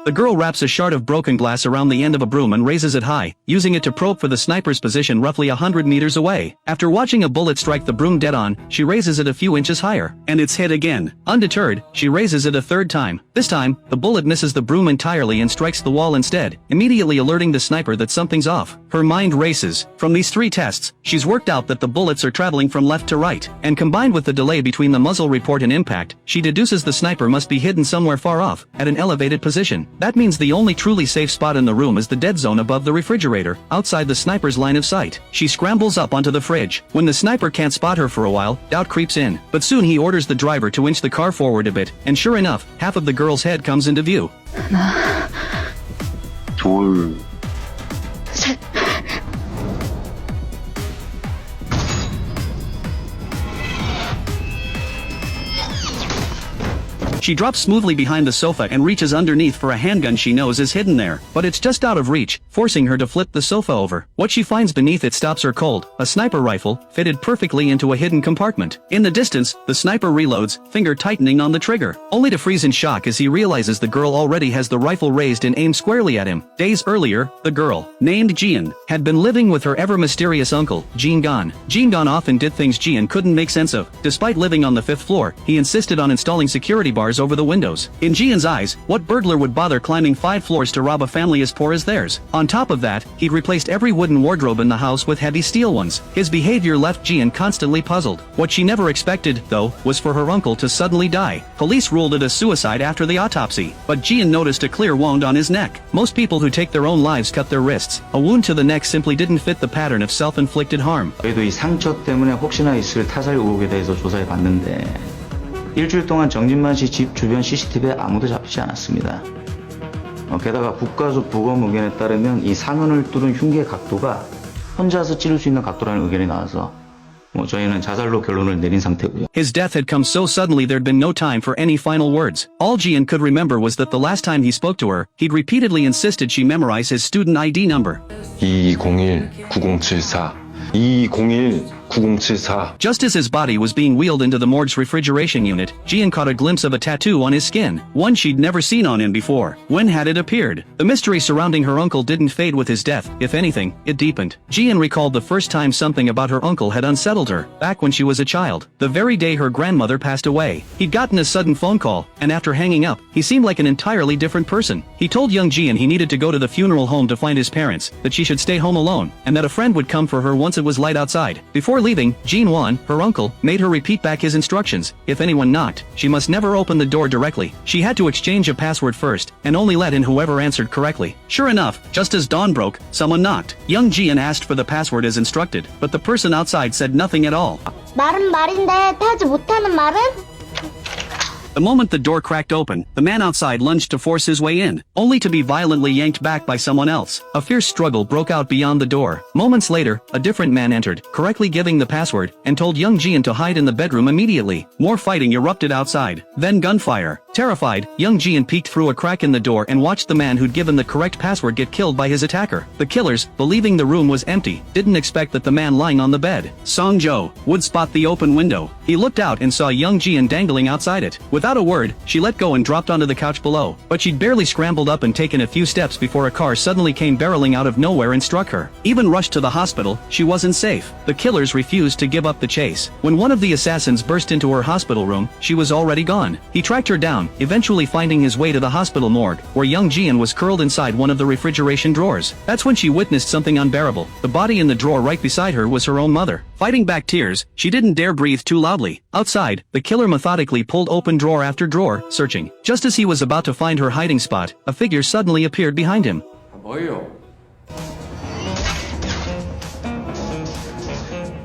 The girl wraps a shard of broken glass around the end of a broom and raises it high, using it to probe for the sniper's position roughly 100 meters away. After watching a bullet strike the broom dead on, she raises it a few inches higher, and it's hit again. Undeterred, she raises it a third time. This time, the bullet misses the broom entirely and strikes the wall instead, immediately alerting the sniper that something's off. Her mind races. From these 3 tests, she's worked out that the bullets are traveling from left to right, and combined with the delay between the muzzle report and impact, she deduces the sniper must be hidden somewhere far off, at an elevated position. That means the only truly safe spot in the room is the dead zone above the refrigerator, outside the sniper's line of sight. She scrambles up onto the fridge. When the sniper can't spot her for a while, doubt creeps in, but soon he orders the driver to inch the car forward a bit, and sure enough, half of the girl's head comes into view. 둘, She drops smoothly behind the sofa and reaches underneath for a handgun she knows is hidden there, but it's just out of reach, forcing her to flip the sofa over. What she finds beneath it stops her cold, a sniper rifle, fitted perfectly into a hidden compartment. In the distance, the sniper reloads, finger tightening on the trigger, only to freeze in shock as he realizes the girl already has the rifle raised and aimed squarely at him. Days earlier, the girl, named Jian, had been living with her ever-mysterious uncle, Jin-gon. Jin-gon often did things Jian couldn't make sense of. Despite living on the 5th floor, he insisted on installing security bars over the windows. In Jian's eyes, what burglar would bother climbing 5 floors to rob a family as poor as theirs? On top of that, he'd replaced every wooden wardrobe in the house with heavy steel ones. His behavior left Jian constantly puzzled. What she never expected, though, was for her uncle to suddenly die. Police ruled it a suicide after the autopsy, but Jian noticed a clear wound on his neck. Most people who take their own lives cut their wrists. A wound to the neck simply didn't fit the pattern of self-inflicted harm. 저희도 이 상처 때문에 혹시나 있을 타살 의혹에 대해서 조사해 봤는데 일주일 동안 정진만 씨 집 주변 CCTV에 아무도 잡히지 않았습니다. 게다가 국가수 부검 의견에 따르면 이 상흔을 뚫은 흉기의 각도가 혼자서 찌를 수 있는 각도라는 의견이 나와서 저희는 자살로 결론을 내린 상태고요. His death had come so suddenly there'd been no time for any final words. All Jian could remember was that the last time he spoke to her, he'd repeatedly insisted she memorize his student ID number. 2201-9074 201-9074. Just as his body was being wheeled into the morgue's refrigeration unit, Jian caught a glimpse of a tattoo on his skin, one she'd never seen on him before. When had it appeared? The mystery surrounding her uncle didn't fade with his death. If anything, it deepened. Jian recalled the first time something about her uncle had unsettled her, back when she was a child, the very day her grandmother passed away. He'd gotten a sudden phone call, and after hanging up, he seemed like an entirely different person. He told young Jian he needed to go to the funeral home to find his parents, that she should stay home alone, and that a friend would come for her once it was light outside. Before leaving, Jin Wan, her uncle, made her repeat back his instructions. If anyone knocked, she must never open the door directly. She had to exchange a password first, and only let in whoever answered correctly. Sure enough, just as dawn broke, someone knocked. Young Jian asked for the password as instructed, but the person outside said nothing at all. 말은 말인데 하지 못하는 말은? The moment the door cracked open, the man outside lunged to force his way in, only to be violently yanked back by someone else. A fierce struggle broke out beyond the door. Moments later, a different man entered, correctly giving the password, and told young Jian to hide in the bedroom immediately. More fighting erupted outside, then gunfire. Terrified, young Jian peeked through a crack in the door and watched the man who'd given the correct password get killed by his attacker. The killers, believing the room was empty, didn't expect that the man lying on the bed, Song Jo, would spot the open window. He looked out and saw young Jian dangling outside it. Without a word, she let go and dropped onto the couch below, but she'd barely scrambled up and taken a few steps before a car suddenly came barreling out of nowhere and struck her. Even rushed to the hospital, she wasn't safe. The killers refused to give up the chase. When one of the assassins burst into her hospital room, she was already gone. He tracked her down, eventually finding his way to the hospital morgue, where young Jian was curled inside one of the refrigeration drawers. That's when she witnessed something unbearable. The body in the drawer right beside her was her own mother. Fighting back tears, she didn't dare breathe too loudly. Outside, the killer methodically pulled open drawer after drawer, searching. Just as he was about to find her hiding spot, a figure suddenly appeared behind him. 뭐예요?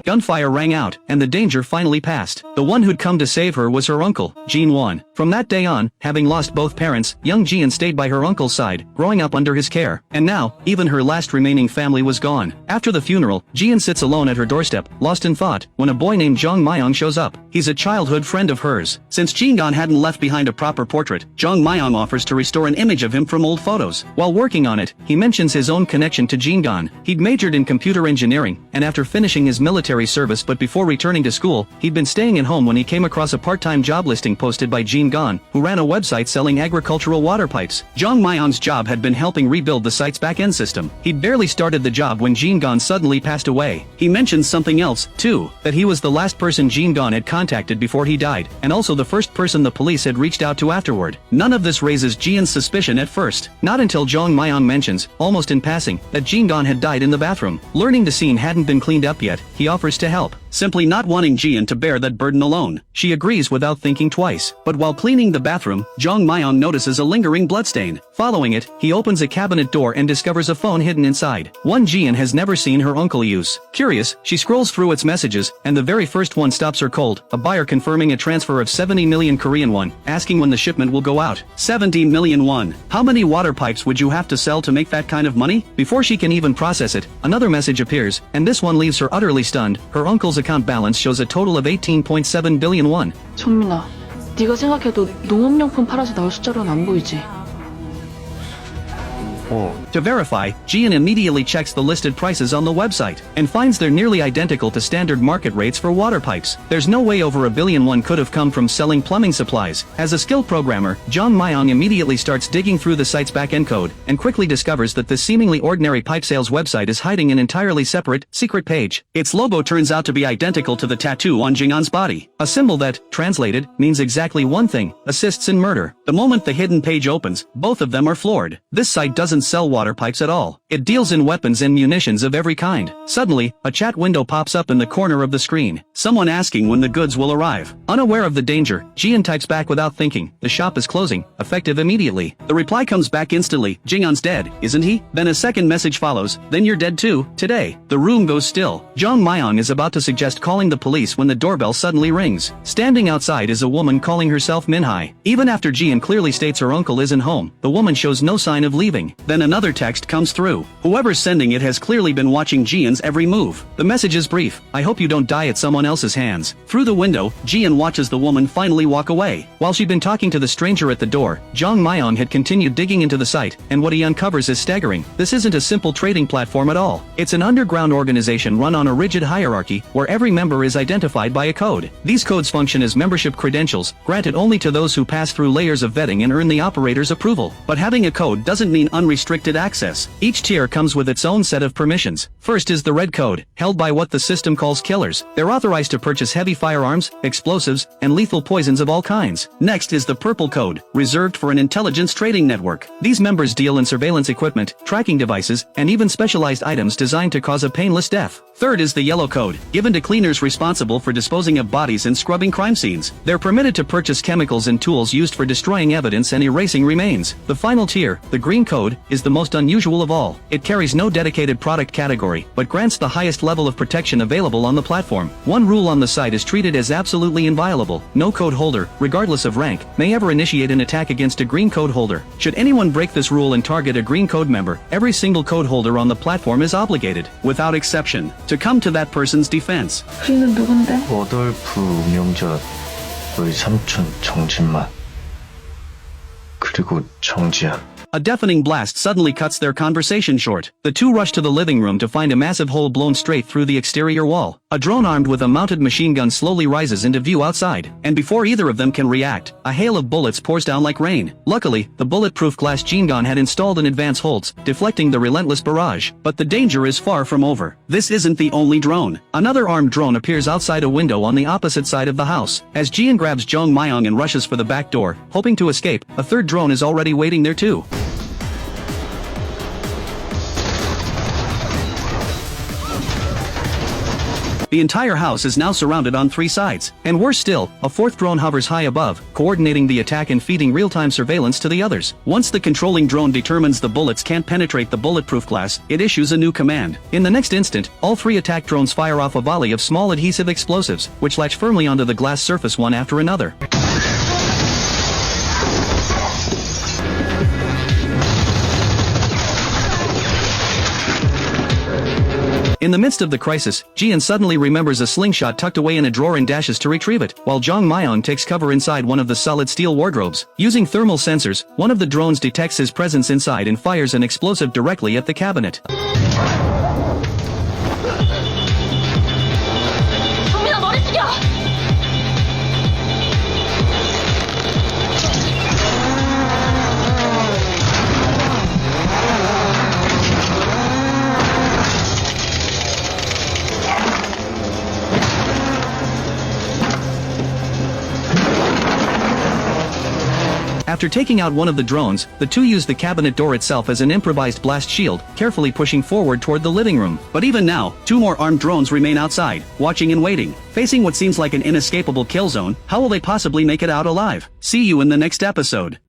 Gunfire rang out, and the danger finally passed. The one who'd come to save her was her uncle, Jin Wan. From that day on, having lost both parents, young Jian stayed by her uncle's side, growing up under his care. And now, even her last remaining family was gone. After the funeral, Jian sits alone at her doorstep, lost in thought, when a boy named Zhang Myong shows up. He's a childhood friend of hers. Since Jin-gon hadn't left behind a proper portrait, Zhang Myong offers to restore an image of him from old photos. While working on it, he mentions his own connection to Jin-gon. He'd majored in computer engineering, and after finishing his military service but before returning to school, he'd been staying at home when he came across a part-time job listing posted by Jin Jin Gon, who ran a website selling agricultural water pipes. Zhang Maiyang's job had been helping rebuild the site's back-end system. He'd barely started the job when Jin Gon suddenly passed away. He mentioned something else, too, that he was the last person Jin Gon had contacted before he died, and also the first person the police had reached out to afterward. None of this raises Jian's suspicion at first. Not until Zhang Maiyang mentions, almost in passing, that Jin Gon had died in the bathroom. Learning the scene hadn't been cleaned up yet, he offers to help, simply not wanting Jian to bear that burden alone. She agrees without thinking twice. But while cleaning the bathroom, Zhang Maiyang notices a lingering bloodstain. Following it, he opens a cabinet door and discovers a phone hidden inside. One Jian has never seen her uncle use. Curious, she scrolls through its messages, and the very first one stops her cold, a buyer confirming a transfer of 70 million Korean won, asking when the shipment will go out. 70 million won. How many water pipes would you have to sell to make that kind of money? Before she can even process it, another message appears, and this one leaves her utterly stunned. Her uncle's account balance shows a total of 18.7 billion won. 정민아, 네가 생각해도 농업용품 팔아서 나올 숫자로는 안 보이지? To verify, Jian immediately checks the listed prices on the website, and finds they're nearly identical to standard market rates for water pipes. There's no way over 1 billion won could have come from selling plumbing supplies. As a skilled programmer, Zhang Maiyang immediately starts digging through the site's back-end code, and quickly discovers that this seemingly ordinary pipe sales website is hiding an entirely separate, secret page. Its logo turns out to be identical to the tattoo on Jing'an's body, a symbol that, translated, means exactly one thing: assists in murder. The moment the hidden page opens, both of them are floored. This site doesn't sell water pipes at all. It deals in weapons and munitions of every kind. Suddenly, a chat window pops up in the corner of the screen. Someone asking when the goods will arrive. Unaware of the danger, Jian types back without thinking, "The shop is closing," effective immediately. The reply comes back instantly, "Jing'an's dead, isn't he?" Then a second message follows, "Then you're dead too, today." The room goes still. Zhang Maiyang is about to suggest calling the police when the doorbell suddenly rings. Standing outside is a woman calling herself Minhai. Even after Jian clearly states her uncle isn't home, the woman shows no sign of leaving. Then another text comes through. Whoever's sending it has clearly been watching Jian's every move. The message is brief: "I hope you don't die at someone else's hands." Through the window, Jian watches the woman finally walk away. While she'd been talking to the stranger at the door, Zhang Maiyang had continued digging into the site, and what he uncovers is staggering. This isn't a simple trading platform at all. It's an underground organization run on a rigid hierarchy, where every member is identified by a code. These codes function as membership credentials, granted only to those who pass through layers of vetting and earn the operator's approval. But having a code doesn't mean unrestricted access. Each tier comes with its own set of permissions. First is the red code, held by what the system calls killers. They're authorized to purchase heavy firearms, explosives, and lethal poisons of all kinds. Next is the purple code, reserved for an intelligence trading network. These members deal in surveillance equipment, tracking devices, and even specialized items designed to cause a painless death. Third is the yellow code, given to cleaners responsible for disposing of bodies and scrubbing crime scenes. They're permitted to purchase chemicals and tools used for destroying evidence and erasing remains. The final tier, the green code, is the most unusual of all. It carries no dedicated product category, but grants the highest level of protection available on the platform. One rule on the site is treated as absolutely inviolable: no code holder, regardless of rank, may ever initiate an attack against a green code holder. Should anyone break this rule and target a green code member, every single code holder on the platform is obligated, without exception, to come to that person's defense. 우리는 누군데? 워돌프 운영자 너희 삼촌 정진만 그리고 정지한. A deafening blast suddenly cuts their conversation short. The two rush to the living room to find a massive hole blown straight through the exterior wall. A drone armed with a mounted machine gun slowly rises into view outside, and before either of them can react, a hail of bullets pours down like rain. Luckily, the bulletproof glass Jingon had installed in advance holds, deflecting the relentless barrage. But the danger is far from over. This isn't the only drone. Another armed drone appears outside a window on the opposite side of the house. As Jian grabs Zhang Maiyang and rushes for the back door, hoping to escape, a third drone is already waiting there too. The entire house is now surrounded on three sides, and worse still, a fourth drone hovers high above, coordinating the attack and feeding real-time surveillance to the others. Once the controlling drone determines the bullets can't penetrate the bulletproof glass, it issues a new command. In the next instant, all three attack drones fire off a volley of small adhesive explosives, which latch firmly onto the glass surface one after another. In the midst of the crisis, Jian suddenly remembers a slingshot tucked away in a drawer and dashes to retrieve it, while Zhang Maiyang takes cover inside one of the solid steel wardrobes. Using thermal sensors, one of the drones detects his presence inside and fires an explosive directly at the cabinet. 정민아 머리 숙여! After taking out one of the drones, the two used the cabinet door itself as an improvised blast shield, carefully pushing forward toward the living room. But even now, two more armed drones remain outside, watching and waiting. Facing what seems like an inescapable kill zone, how will they possibly make it out alive? See you in the next episode.